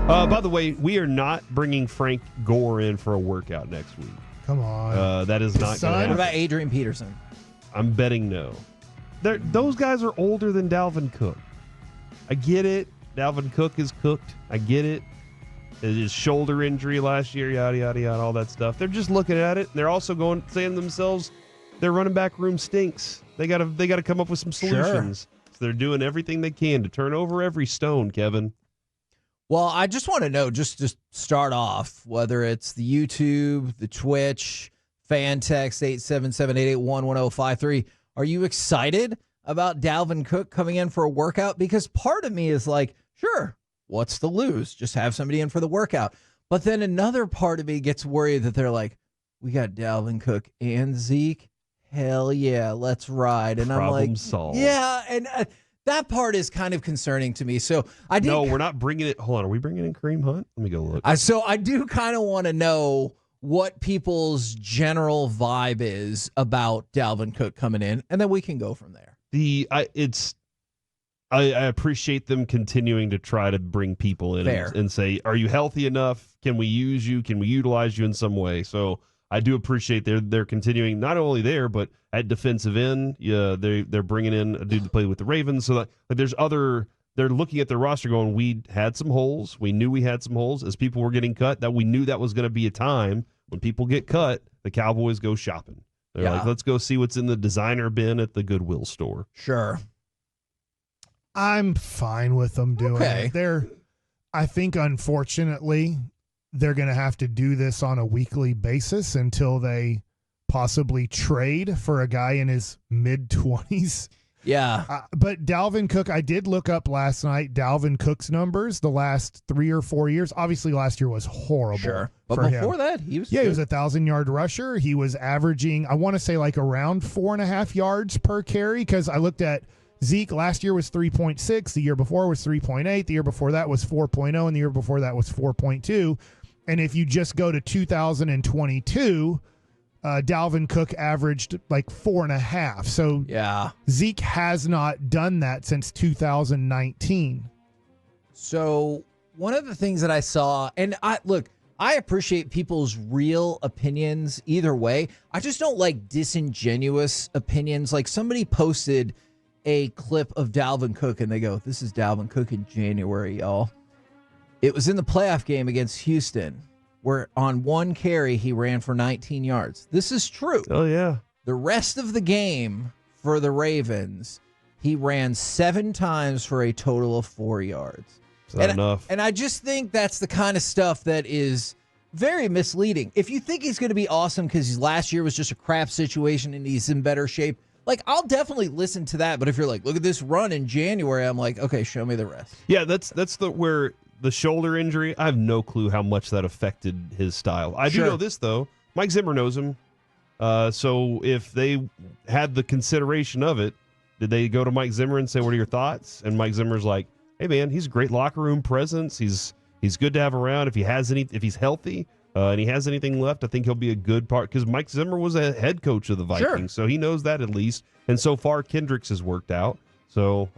By the way, we are not bringing Frank Gore in for a workout next week. Come on. That is not going to happen. What about Adrian Peterson? I'm betting no. Those guys are older than Dalvin Cook. I get it. Dalvin Cook is cooked. I get it. His shoulder injury last year, yada, yada, yada, all that stuff. They're just looking at it. And they're also saying to themselves, their running back room stinks. They got to come up with some solutions. Sure. So they're doing everything they can to turn over every stone, Kevin. Well, I just want to know, just start off, whether it's the YouTube, the Twitch, fan text 877-881-1053. Are you excited about Dalvin Cook coming in for a workout? Because part of me is like, sure, what's to lose? Just have somebody in for the workout. But then another part of me gets worried that they're like, we got Dalvin Cook and Zeke. Hell yeah, let's ride. And Problem I'm like, solved. Yeah, and that part is kind of concerning to me. So I did. No, we're not bringing it. Hold on, are we bringing in Kareem Hunt? Let me go look. So I do kind of want to know what people's general vibe is about Dalvin Cook coming in, and then we can go from there. I appreciate them continuing to try to bring people in and say, are you healthy enough? Can we use you? Can we utilize you in some way? So I do appreciate they're continuing not only there, but at defensive end. Yeah, they're bringing in a dude to play with the Ravens. So there's other. They're looking at their roster going, we had some holes. We knew we had some holes as people were getting cut. That we knew that was going to be a time when people get cut. The Cowboys go shopping. They're like, let's go see what's in the designer bin at the Goodwill store. Sure. I'm fine with them doing it. I think, unfortunately, they're going to have to do this on a weekly basis until they possibly trade for a guy in his mid-20s. Yeah. But Dalvin Cook, I did look up last night Dalvin Cook's numbers the last 3 or 4 years. Obviously, last year was horrible. Sure. But before that, he was good. He was a 1,000-yard rusher. He was averaging, I want to say, like around 4.5 yards per carry, because I looked at Zeke last year was 3.6. The year before was 3.8. The year before that was 4.0. And the year before that was 4.2. And if you just go to 2022, Dalvin Cook averaged like 4.5. So yeah, Zeke has not done that since 2019. So one of the things that I saw, and I appreciate people's real opinions either way. I just don't like disingenuous opinions. Like somebody posted a clip of Dalvin Cook and they go, this is Dalvin Cook in January, y'all. It was in the playoff game against Houston where on one carry he ran for 19 yards. This is true. Oh, yeah. The rest of the game for the Ravens, he ran 7 times for a total of 4 yards. Is that enough? And I just think that's the kind of stuff that is very misleading. If you think he's going to be awesome because last year was just a crap situation and he's in better shape, like, I'll definitely listen to that. But if you're like, look at this run in January, I'm like, okay, show me the rest. Yeah, that's where the shoulder injury, I have no clue how much that affected his style. I do know this, though. Mike Zimmer knows him. So if they had the consideration of it, did they go to Mike Zimmer and say, what are your thoughts? And Mike Zimmer's like, hey, man, he's a great locker room presence. He's good to have around. If he's healthy and he has anything left, I think he'll be a good part. Because Mike Zimmer was a head coach of the Vikings, so he knows that at least. And so far, Kendricks has worked out. So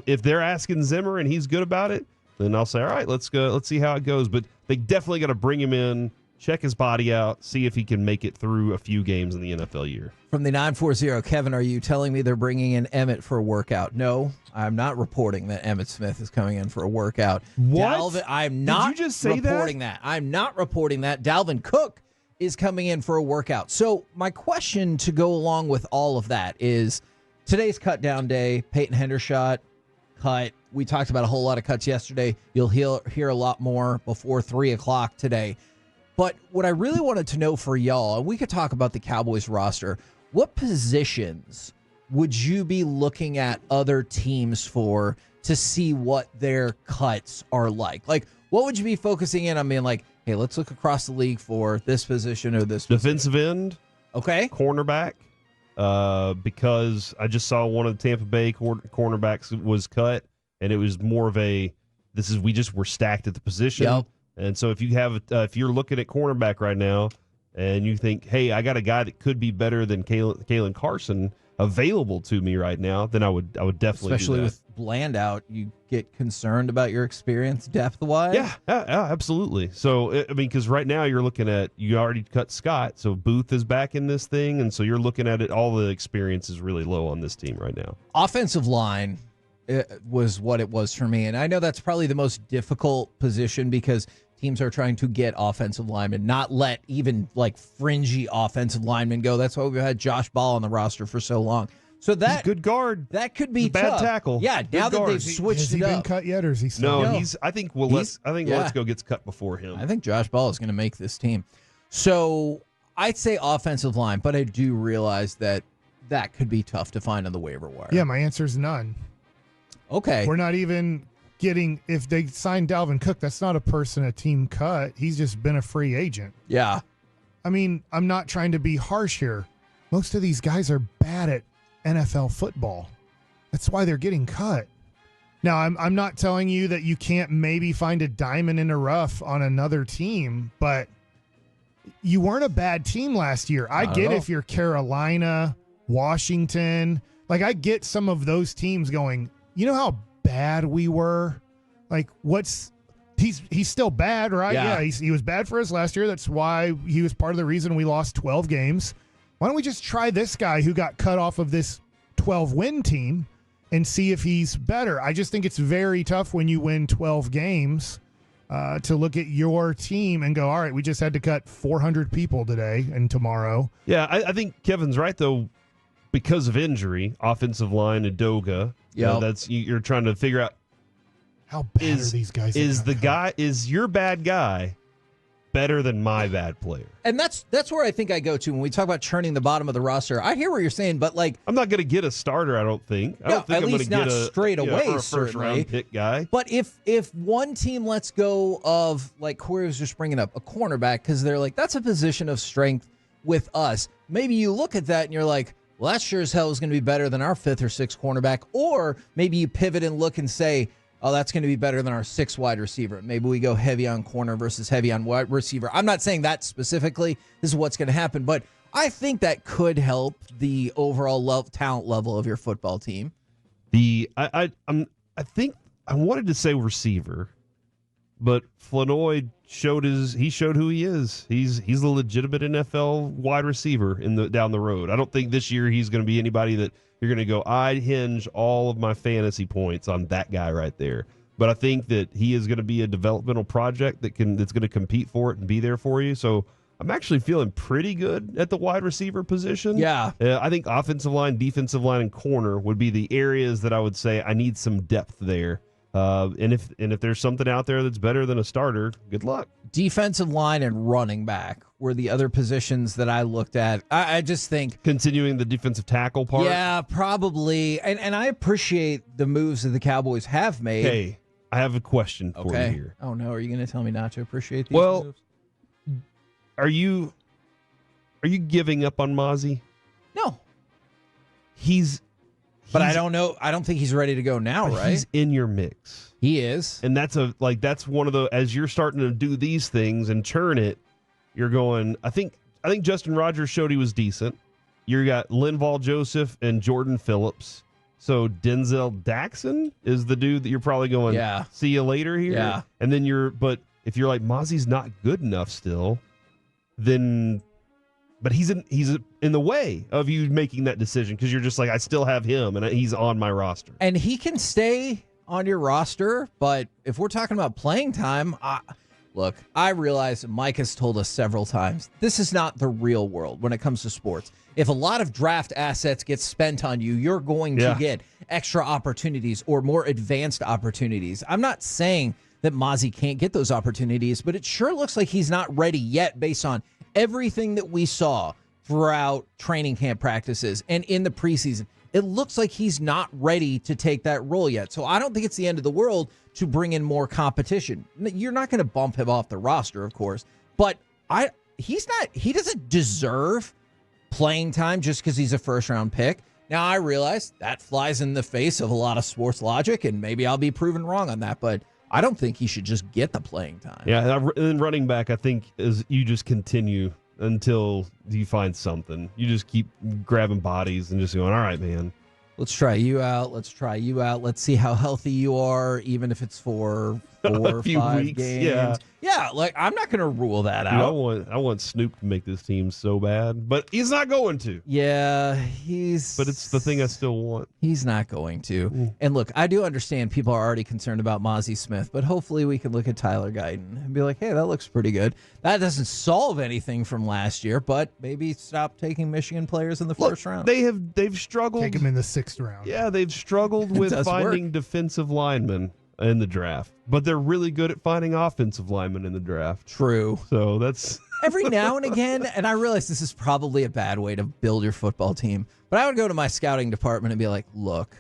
if they're asking Zimmer and he's good about it, then I'll say, all right, let's go. Let's see how it goes. But they definitely got to bring him in, check his body out, see if he can make it through a few games in the NFL year. From the 940, Kevin, are you telling me they're bringing in Emmett for a workout? No, I'm not reporting that Emmitt Smith is coming in for a workout. What? I'm not Did you just say reporting that? I'm not reporting that. Dalvin Cook is coming in for a workout. So my question to go along with all of that is today's Cutdown day. Peyton Hendershot cut. We talked about a whole lot of cuts yesterday. You'll hear a lot more before 3 o'clock today. But what I really wanted to know for y'all, and we could talk about the Cowboys roster, what positions would you be looking at other teams for to see what their cuts are like? Like, what would you be focusing in on being like, hey, let's look across the league for this position or this defensive end, okay, cornerback, because I just saw one of the Tampa Bay cornerbacks was cut, and it was more of a we're stacked at the position. Yep. And so if you're looking at cornerback right now and you think, hey, I got a guy that could be better than Kalen Carson available to me right now, then I would definitely especially do that. with bland out, you get concerned about your experience depth-wise? Yeah, absolutely. So, I mean, because right now you're looking at, you already cut Scott, so Booth is back in this thing, and so you're looking at it, all the experience is really low on this team right now. Offensive line was what it was for me, and I know that's probably the most difficult position because teams are trying to get offensive linemen, not let even like fringy offensive linemen go. That's why we've had Josh Ball on the roster for so long. So He's a good guard. That could be bad tough. tackle. Yeah, Good now that guard. they've switched Has he it been up. cut yet, or is he still? No, I think Waletzko gets cut before him. I think Josh Ball is going to make this team. So I'd say offensive line, but I do realize that could be tough to find on the waiver wire. Yeah, my answer is none. Okay. We're not even getting, if they sign Dalvin Cook, that's not a team cut. He's just been a free agent. Yeah. I mean, I'm not trying to be harsh here. Most of these guys are bad at NFL football. That's why they're getting cut. Now, I'm not telling you that you can't maybe find a diamond in the rough on another team, but you weren't a bad team last year. I get if you're Carolina, Washington. Like, I get some of those teams going, you know how bad we were? Like, he's still bad, right? Yeah, he was bad for us last year. That's why he was part of the reason we lost 12 games. Why don't we just try this guy who got cut off of this 12-win team and see if he's better? I just think it's very tough when you win 12 games to look at your team and go, all right, we just had to cut 400 people today and tomorrow. Yeah, I think Kevin's right, though, because of injury, offensive line, Udoga. Yeah, that's you're trying to figure out how bad are these guys. Is your bad guy better than my bad player? And that's where I think I go to when we talk about churning the bottom of the roster. I hear what you're saying, but like, I'm not going to get a starter. I don't think. I don't think at I'm least going to not get straight away. For a first round pick guy. But if one team lets go of, like Corey was just bringing up, a cornerback because they're like, that's a position of strength with us. Maybe you look at that and you're like, well, that sure as hell is going to be better than our 5th or 6th cornerback. Or maybe you pivot and look and say, oh, that's going to be better than our 6th wide receiver. Maybe we go heavy on corner versus heavy on wide receiver. I'm not saying that specifically. This is what's going to happen. But I think that could help the overall talent level of your football team. I think I wanted to say receiver, but Flanoy showed who he is. He's a legitimate NFL wide receiver down the road. I don't think this year he's going to be anybody that you're going to go, I hinge all of my fantasy points on that guy right there. But I think that he is going to be a developmental project that's going to compete for it and be there for you. So I'm actually feeling pretty good at the wide receiver position. Yeah. I think offensive line, defensive line, and corner would be the areas that I would say I need some depth there. And if there's something out there that's better than a starter, good luck. Defensive line and running back were the other positions that I looked at. I just think continuing the defensive tackle part. Yeah, probably. And I appreciate the moves that the Cowboys have made. Hey, I have a question for you here. Oh no, are you going to tell me not to appreciate these moves? Are you giving up on Mozzie? No. But I don't know. I don't think he's ready to go now, right? He's in your mix. He is. And that's one of the, as you're starting to do these things and churn it, you're going, I think Justin Rogers showed he was decent. You got Linval Joseph and Jordan Phillips. So Denzel Daxon is the dude that you're probably going, see you later here. Yeah. And then but if you're like, Mozzie's not good enough still, then, but he's in the way of you making that decision because you're just like, I still have him and he's on my roster. And he can stay on your roster, but if we're talking about playing time, look, I realize Mike has told us several times, this is not the real world when it comes to sports. If a lot of draft assets get spent on you, you're going to get extra opportunities or more advanced opportunities. I'm not saying that Mozzie can't get those opportunities, but it sure looks like he's not ready yet based on everything that we saw throughout training camp practices and in the preseason. It looks like he's not ready to take that role yet. So I don't think it's the end of the world to bring in more competition. You're not going to bump him off the roster, of course, but he doesn't deserve playing time just because he's a first-round pick. Now, I realize that flies in the face of a lot of sports logic, and maybe I'll be proven wrong on that, but I don't think he should just get the playing time. Yeah, and then running back, I think, is you just continue until you find something. You just keep grabbing bodies and just going, all right, man, Let's try you out. Let's see how healthy you are, even if it's for 4 or 5 weeks, games. Yeah, like I'm not going to rule that out. I want Snoop to make this team so bad, but he's not going to. Yeah, But it's the thing I still want. He's not going to. And look, I do understand people are already concerned about Mozzie Smith, but hopefully we can look at Tyler Guyton and be like, hey, that looks pretty good. That doesn't solve anything from last year, but maybe stop taking Michigan players in the first round. They've struggled. Take him in the 6th round. Yeah, they've struggled with finding defensive linemen in the draft, but they're really good at finding offensive linemen in the draft. True. So that's every now and again, and I realize this is probably a bad way to build your football team, but I would go to my scouting department and be like, look,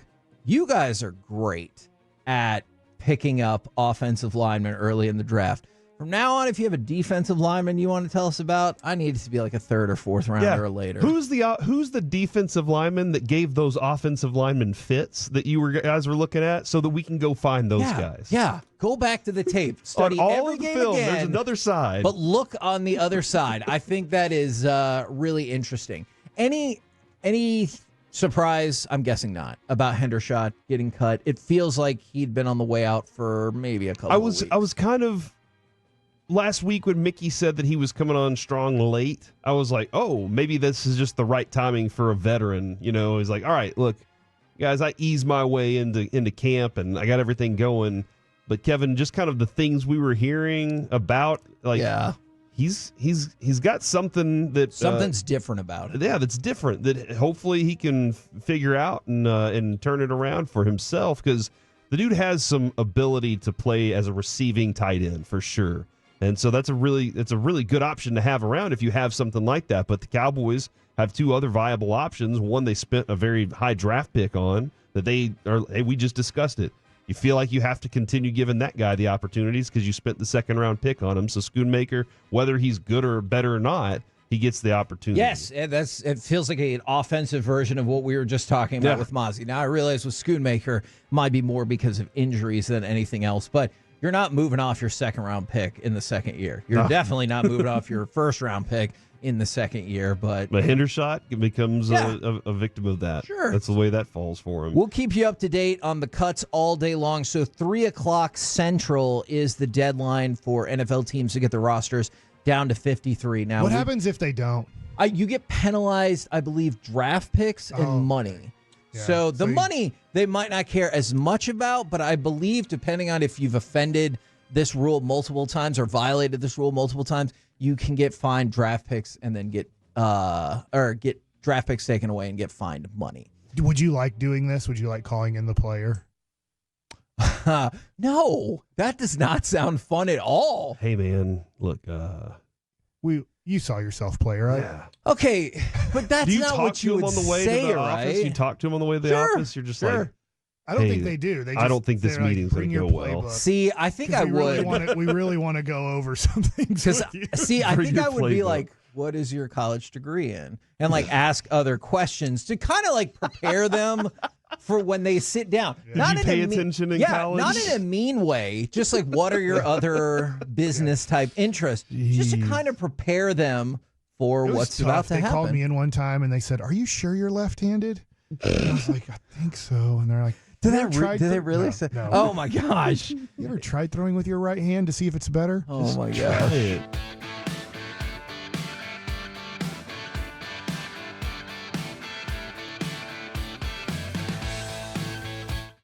you guys are great at picking up offensive linemen early in the draft. From now on, if you have a defensive lineman you want to tell us about, I need it to be like a 3rd or 4th rounder or later. Who's the defensive lineman that gave those offensive linemen fits that you guys were looking at, so that we can go find those guys? Yeah, go back to the tape, study on all every of the game film. again, There's another side, but look on the other side. I think that is really interesting. Any surprise? I'm guessing not about Hendershot getting cut. It feels like he'd been on the way out for maybe a couple. of weeks. I was kind of. Last week when Mickey said that he was coming on strong late, I was like, oh, maybe this is just the right timing for a veteran. You know, he's like, all right, look, guys, I eased my way into camp and I got everything going. But Kevin, just kind of the things we were hearing about, like, he's got something that something's different about it. Yeah, that's different that hopefully he can figure out and turn it around for himself, because the dude has some ability to play as a receiving tight end for sure. And so it's a really good option to have around if you have something like that. But the Cowboys have 2 other viable options. One, they spent a very high draft pick on that we just discussed it. You feel like you have to continue giving that guy the opportunities because you spent the 2nd round pick on him. So Schoonmaker, whether he's good or better or not, he gets the opportunity. Yes, it feels like an offensive version of what we were just talking about with Mozzie. Now I realize with Schoonmaker might be more because of injuries than anything else, but you're not moving off your 2nd round pick in the 2nd year. You're definitely not moving off your 1st round pick in the 2nd year. But Hendershot becomes a victim of that. Sure. That's the way that falls for him. We'll keep you up to date on the cuts all day long. So 3 o'clock Central is the deadline for NFL teams to get their rosters down to 53. Now, what happens if they don't? You get penalized, I believe, draft picks and money. Yeah. So the money they might not care as much about, but I believe depending on if you've offended this rule multiple times or violated this rule multiple times, you can get fined draft picks and then get draft picks taken away and get fined money. Would you like doing this? Would you like calling in the player? No, that does not sound fun at all. Hey man, look, you saw yourself play, right? Yeah. Okay, but that's not what you would say, right? You talk to him on the way to the office. You're just like, I don't think they do. I don't think this meeting's going to go well. See, I think I would. We really want to go over some things. I think I would be like, what is your college degree in? And like ask other questions to kind of like prepare them for when they sit down. Did you pay attention in college? Not in a mean way. Just like, what are your other business type interests? Just to kind of prepare them for what's about to happen. They called me in one time and they said, "Are you sure you're left-handed?" And I was like, "I think so." And they're like, Did they really say? No. Oh my gosh! You ever tried throwing with your right hand to see if it's better? Oh my gosh!